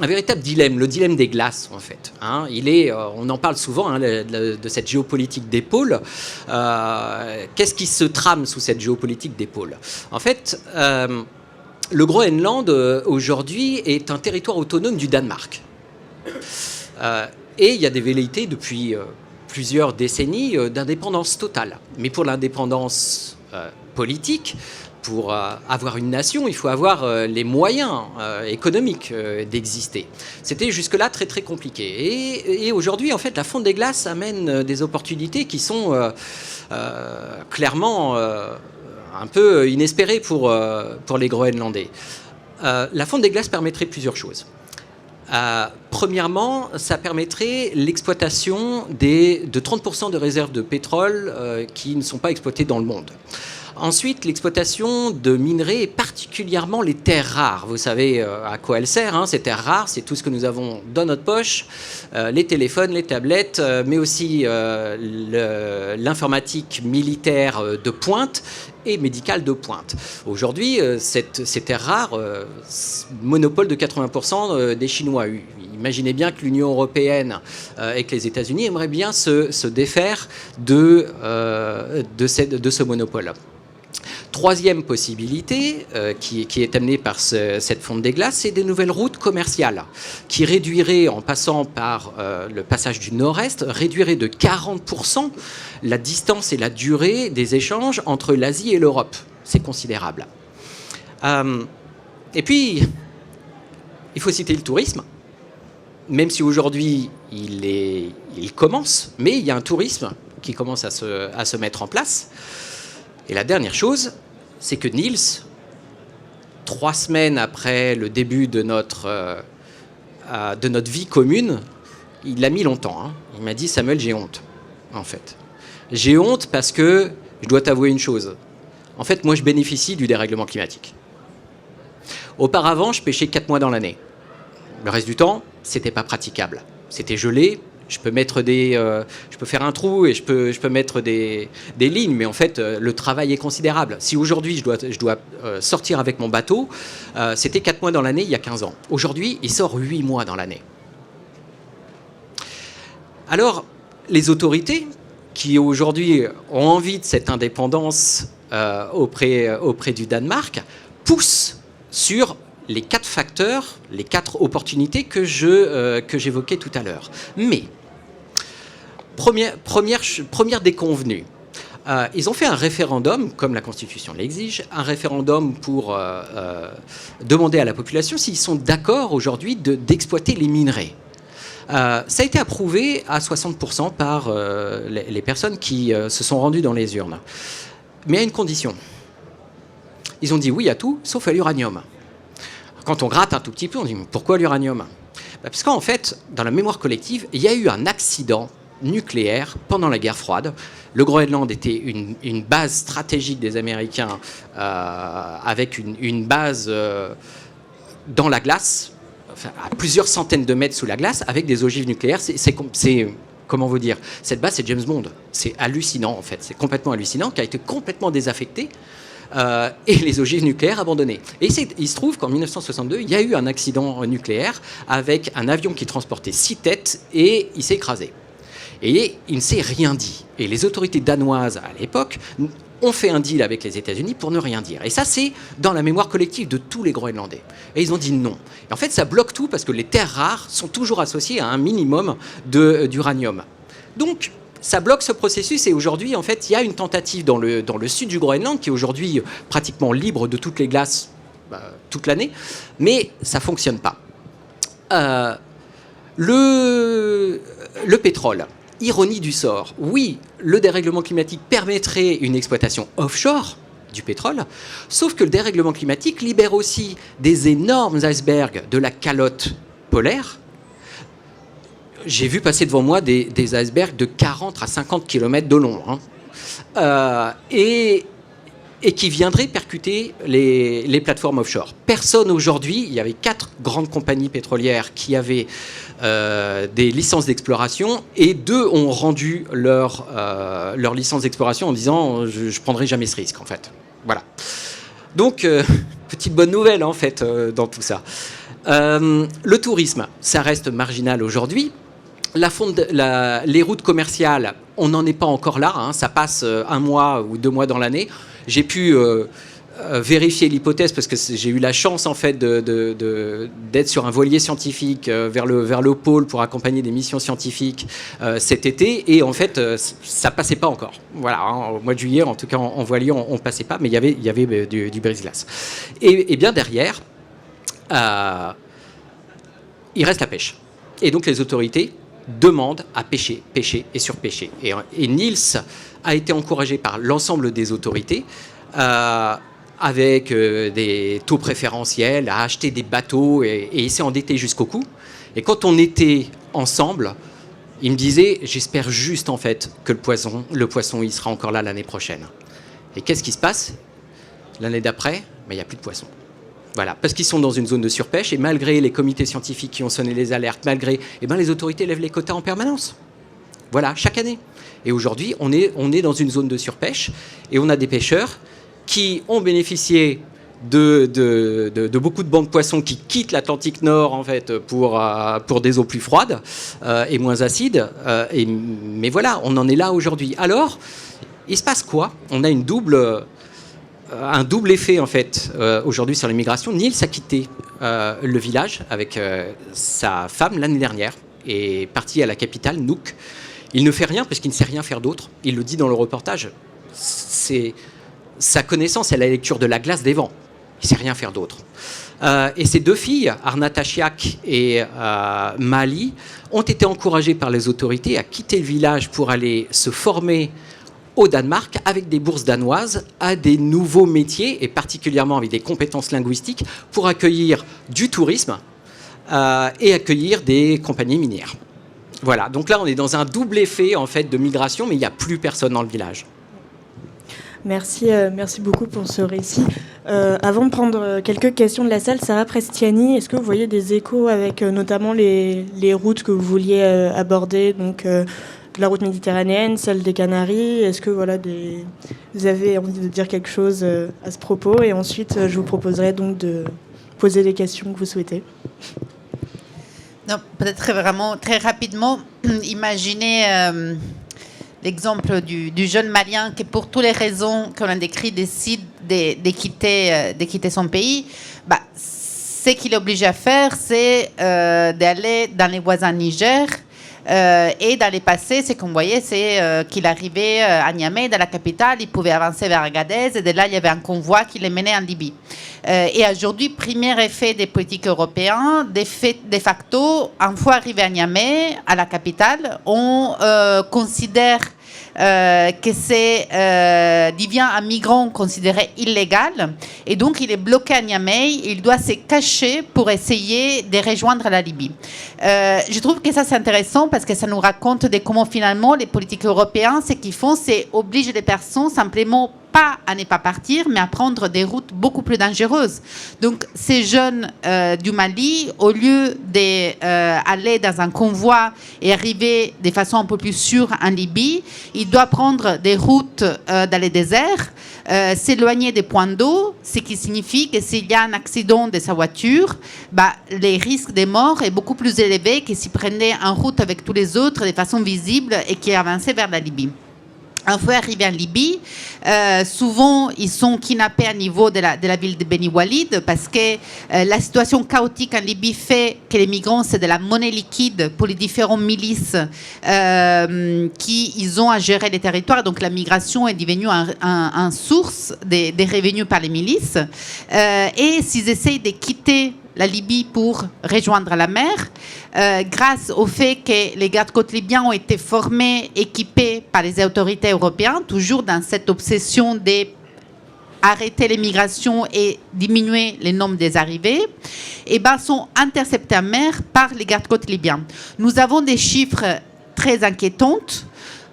Un véritable dilemme, le dilemme des glaces en fait. On en parle souvent de cette géopolitique des pôles. Qu'est-ce qui se trame sous cette géopolitique des pôles ? En fait, le Groenland aujourd'hui est un territoire autonome du Danemark. Et il y a des velléités depuis plusieurs décennies d'indépendance totale. Mais pour l'indépendance politique, pour avoir une nation, il faut avoir les moyens économiques d'exister. C'était jusque-là très très compliqué. Et aujourd'hui, en fait, la fonte des glaces amène des opportunités qui sont clairement un peu inespérées pour les Groenlandais. La fonte des glaces permettrait plusieurs choses. Premièrement, ça permettrait l'exploitation de 30% de réserves de pétrole qui ne sont pas exploitées dans le monde. Ensuite, l'exploitation de minerais, et particulièrement les terres rares. Vous savez à quoi elles servent, ces terres rares, c'est tout ce que nous avons dans notre poche, les téléphones, les tablettes, mais aussi l'informatique militaire de pointe et médicale de pointe. Aujourd'hui, ces terres rares, monopole de 80% des Chinois. Imaginez bien que l'Union européenne et que les États-Unis aimeraient bien se défaire de ce monopole. Troisième possibilité qui est amenée par cette fonte des glaces, c'est des nouvelles routes commerciales qui réduiraient, en passant par le passage du nord-est, réduiraient de 40% la distance et la durée des échanges entre l'Asie et l'Europe. C'est considérable. Et puis, il faut citer le tourisme. Même si aujourd'hui il commence, mais il y a un tourisme qui commence à se mettre en place. Et la dernière chose, c'est que Niels, 3 semaines après le début de notre vie commune, il a mis longtemps. Il m'a dit, Samuel, j'ai honte, en fait. J'ai honte parce que je dois t'avouer une chose. En fait, moi, je bénéficie du dérèglement climatique. Auparavant, je pêchais 4 mois dans l'année. Le reste du temps, c'était pas praticable. C'était gelé, Je peux mettre je peux faire un trou et je peux mettre des lignes, mais en fait, le travail est considérable. Si aujourd'hui, je dois sortir avec mon bateau, c'était 4 mois dans l'année il y a 15 ans. Aujourd'hui, il sort 8 mois dans l'année. Alors, les autorités qui aujourd'hui ont envie de cette indépendance auprès du Danemark poussent sur les 4 facteurs, les 4 opportunités que j'évoquais tout à l'heure. Mais, première déconvenue, ils ont fait un référendum, comme la Constitution l'exige, un référendum pour demander à la population s'ils sont d'accord aujourd'hui d'exploiter les minerais. Ça a été approuvé à 60% par les personnes qui se sont rendues dans les urnes. Mais à une condition. Ils ont dit oui à tout, sauf à l'uranium. Quand on gratte un tout petit peu, on dit pourquoi l'uranium ? Parce qu'en fait, dans la mémoire collective, il y a eu un accident nucléaire pendant la guerre froide. Le Groenland était une base stratégique des Américains avec une base dans la glace, enfin, à plusieurs centaines de mètres sous la glace, avec des ogives nucléaires. C'est comment vous dire, cette base, c'est James Bond. C'est hallucinant, en fait. C'est complètement hallucinant, qui a été complètement désaffecté. Et les ogives nucléaires abandonnées. Et il se trouve qu'en 1962, il y a eu un accident nucléaire avec un avion qui transportait 6 têtes et il s'est écrasé. Et il ne s'est rien dit. Et les autorités danoises, à l'époque, ont fait un deal avec les États-Unis pour ne rien dire. Et ça, c'est dans la mémoire collective de tous les Groenlandais. Et ils ont dit non. Et en fait, ça bloque tout parce que les terres rares sont toujours associées à un minimum d'uranium. Donc, ça bloque ce processus et aujourd'hui, en fait, il y a une tentative dans le sud du Groenland qui est aujourd'hui pratiquement libre de toutes les glaces toute l'année, mais ça ne fonctionne pas. Le pétrole, ironie du sort, oui, le dérèglement climatique permettrait une exploitation offshore du pétrole, sauf que le dérèglement climatique libère aussi des énormes icebergs de la calotte polaire. J'ai vu passer devant moi des icebergs de 40 à 50 km de long, et qui viendraient percuter les plateformes offshore. Personne aujourd'hui, il y avait 4 grandes compagnies pétrolières qui avaient des licences d'exploration, et 2 ont rendu leur licence d'exploration en disant je ne prendrai jamais ce risque, en fait. Voilà. Donc, petite bonne nouvelle, en fait, dans tout ça. Le tourisme, ça reste marginal aujourd'hui. Les routes commerciales, on n'en est pas encore là, ça passe 1 mois ou 2 mois dans l'année. J'ai pu vérifier l'hypothèse parce que j'ai eu la chance en fait d'être sur un voilier scientifique vers le pôle pour accompagner des missions scientifiques cet été, et en fait ça passait pas encore. Voilà, au mois de juillet en tout cas en voilier on passait pas, mais il y avait du brise-glace. Et bien derrière, il reste la pêche. Et donc les autorités demandent à pêcher et surpêcher. Et Niels a été encouragé par l'ensemble des autorités avec des taux préférentiels, à acheter des bateaux et il s'est endetté jusqu'au cou. Et quand on était ensemble, il me disait, j'espère juste en fait que le poisson il sera encore là l'année prochaine. Et qu'est-ce qui se passe l'année d'après? Il n'y a plus de poissons. Voilà, parce qu'ils sont dans une zone de surpêche, et malgré les comités scientifiques qui ont sonné les alertes, malgré, les autorités lèvent les quotas en permanence. Voilà, chaque année. Et aujourd'hui, on est dans une zone de surpêche, et on a des pêcheurs qui ont bénéficié de beaucoup de bancs de poissons qui quittent l'Atlantique Nord en fait pour des eaux plus froides et moins acides. Mais voilà, on en est là aujourd'hui. Alors, il se passe quoi? On a un double effet en fait aujourd'hui sur l'immigration. Niels a quitté le village avec sa femme l'année dernière et est parti à la capitale, Nuuk. Il ne fait rien parce qu'il ne sait rien faire d'autre. Il le dit dans le reportage. C'est sa connaissance, c'est la lecture de la glace des vents. Il ne sait rien faire d'autre. Et ses 2 filles, Arna Tashiak et Mali, ont été encouragées par les autorités à quitter le village pour aller se former au Danemark avec des bourses danoises à des nouveaux métiers et particulièrement avec des compétences linguistiques pour accueillir du tourisme et accueillir des compagnies minières. Voilà, donc là on est dans un double effet en fait de migration, mais il n'y a plus personne dans le village. Merci beaucoup pour ce récit. Avant de prendre quelques questions de la salle, Sarah Prestiani, est-ce que vous voyez des échos avec notamment les routes que vous vouliez aborder, donc la route méditerranéenne, celle des Canaries? Est-ce que vous avez envie de dire quelque chose à ce propos? Et ensuite, je vous proposerai donc de poser les questions que vous souhaitez. Non, peut-être vraiment très rapidement, imaginez l'exemple du jeune Malien qui, pour toutes les raisons qu'on a décrites, décide de quitter son pays. Ce qu'il est obligé à faire, c'est d'aller dans les voisins Niger. Et dans les passés, ce qu'on voyait, c'est qu'il arrivait à Niamey, dans la capitale, il pouvait avancer vers Agadez, et de là, il y avait un convoi qui les menait en Libye. Et aujourd'hui, premier effet des politiques européennes, de facto, une fois arrivé à Niamey, à la capitale, on considère que devient un migrant considéré illégal, et donc il est bloqué à Niamey, il doit se cacher pour essayer de rejoindre la Libye. Je trouve que ça c'est intéressant parce que ça nous raconte de comment finalement les politiques européennes, ce qu'ils font, c'est obliger les personnes simplement pas à ne pas partir, mais à prendre des routes beaucoup plus dangereuses. Donc, ces jeunes du Mali, au lieu d'aller dans un convoi et arriver de façon un peu plus sûre en Libye, ils doivent prendre des routes dans les déserts, s'éloigner des points d'eau, ce qui signifie que s'il y a un accident de sa voiture, les risques de mort est beaucoup plus élevé que s'ils prenaient en route avec tous les autres de façon visible et qui avançaient vers la Libye. Une fois arrivés en Libye, souvent ils sont kidnappés à niveau de la ville de Beni Walid parce que la situation chaotique en Libye fait que les migrants c'est de la monnaie liquide pour les différentes milices qui ils ont à gérer les territoires. Donc la migration est devenue une source des revenus par les milices. Et s'ils essayent de quitter la Libye pour rejoindre la mer, grâce au fait que les gardes-côtes libyens ont été formés, équipés par les autorités européennes, toujours dans cette obsession d'arrêter les migrations et diminuer le nombre des arrivées, sont interceptés en mer par les gardes-côtes libyens. Nous avons des chiffres très inquiétants.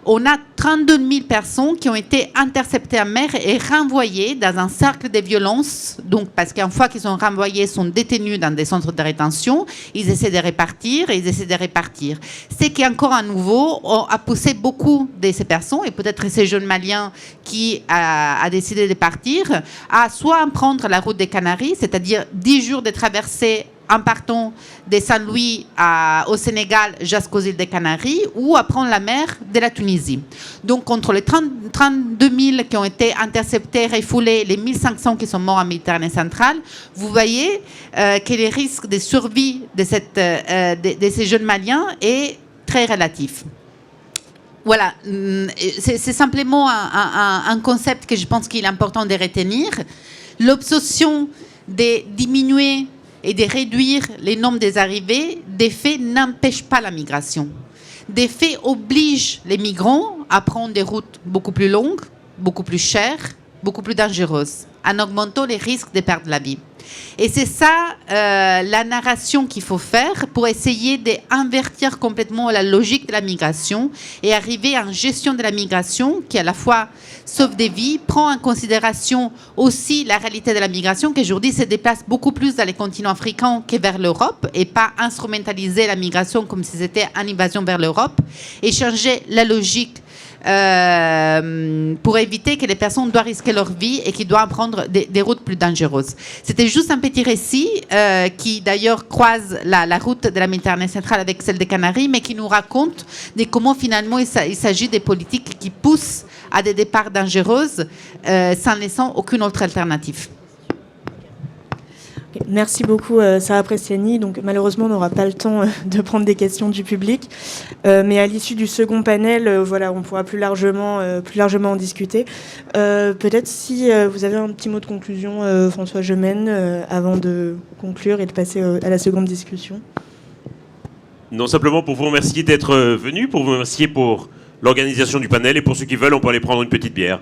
On a 32 000 personnes qui ont été interceptées en mer et renvoyées dans un cercle de violence. Donc, parce qu'une fois qu'ils sont renvoyés, ils sont détenus dans des centres de rétention, ils essaient de repartir et ils essaient de repartir. Ce qui, encore à nouveau, a poussé beaucoup de ces personnes, et peut-être ces jeunes Maliens qui a décidé de partir, à soit prendre la route des Canaries, c'est-à-dire 10 jours de traversée en partant de Saint-Louis au Sénégal jusqu'aux îles des Canaries, ou à prendre la mer de la Tunisie. Donc, contre les 32 000 qui ont été interceptés, refoulés, les 1 500 qui sont morts en Méditerranée centrale, vous voyez que le risque de survie de ces jeunes Maliens est très relatif. Voilà, c'est simplement un concept que je pense qu'il est important de retenir. L'obsession de diminuer et de réduire le nombre des arrivées, des faits n'empêchent pas la migration. Des faits obligent les migrants à prendre des routes beaucoup plus longues, beaucoup plus chères, beaucoup plus dangereuses, en augmentant les risques de perdre la vie. Et c'est ça la narration qu'il faut faire pour essayer d'invertir complètement la logique de la migration et arriver à une gestion de la migration qui à la fois sauve des vies, prend en considération aussi la réalité de la migration qui aujourd'hui se déplace beaucoup plus dans les continents africains que vers l'Europe et pas instrumentaliser la migration comme si c'était une invasion vers l'Europe et changer la logique pour éviter que les personnes doivent risquer leur vie et qu'ils doivent prendre des routes plus dangereuses. C'était juste un petit récit qui d'ailleurs croise la route de la Méditerranée centrale avec celle des Canaries, mais qui nous raconte de comment finalement il s'agit des politiques qui poussent à des départs dangereux sans laissant aucune autre alternative. Merci beaucoup, Sarah Prestiani. Donc, malheureusement, on n'aura pas le temps de prendre des questions du public. Mais à l'issue du second panel, on pourra plus largement en discuter. Peut-être si vous avez un petit mot de conclusion, François Gemène, avant de conclure et de passer à la seconde discussion. Non, simplement pour vous remercier d'être venu, pour vous remercier pour l'organisation du panel. Et pour ceux qui veulent, on peut aller prendre une petite bière.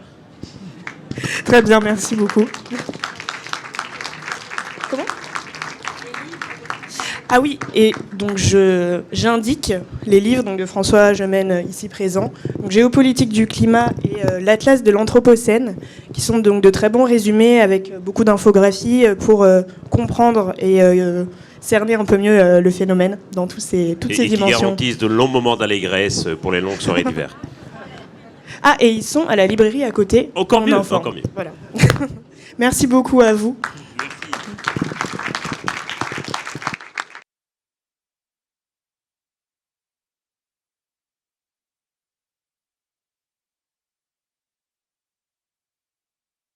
Très bien, merci beaucoup. Ah oui, et donc j'indique les livres donc, de François Gemène ici présent, donc Géopolitique du climat et l'Atlas de l'Anthropocène, qui sont donc de très bons résumés avec beaucoup d'infographies pour comprendre et cerner un peu mieux le phénomène dans toutes ces Et dimensions. qui garantissent de longs moments d'allégresse pour les longues soirées d'hiver. Ah, et ils sont à la librairie à côté. Encore en mieux, enfant. encore mieux. Voilà. Merci beaucoup à vous.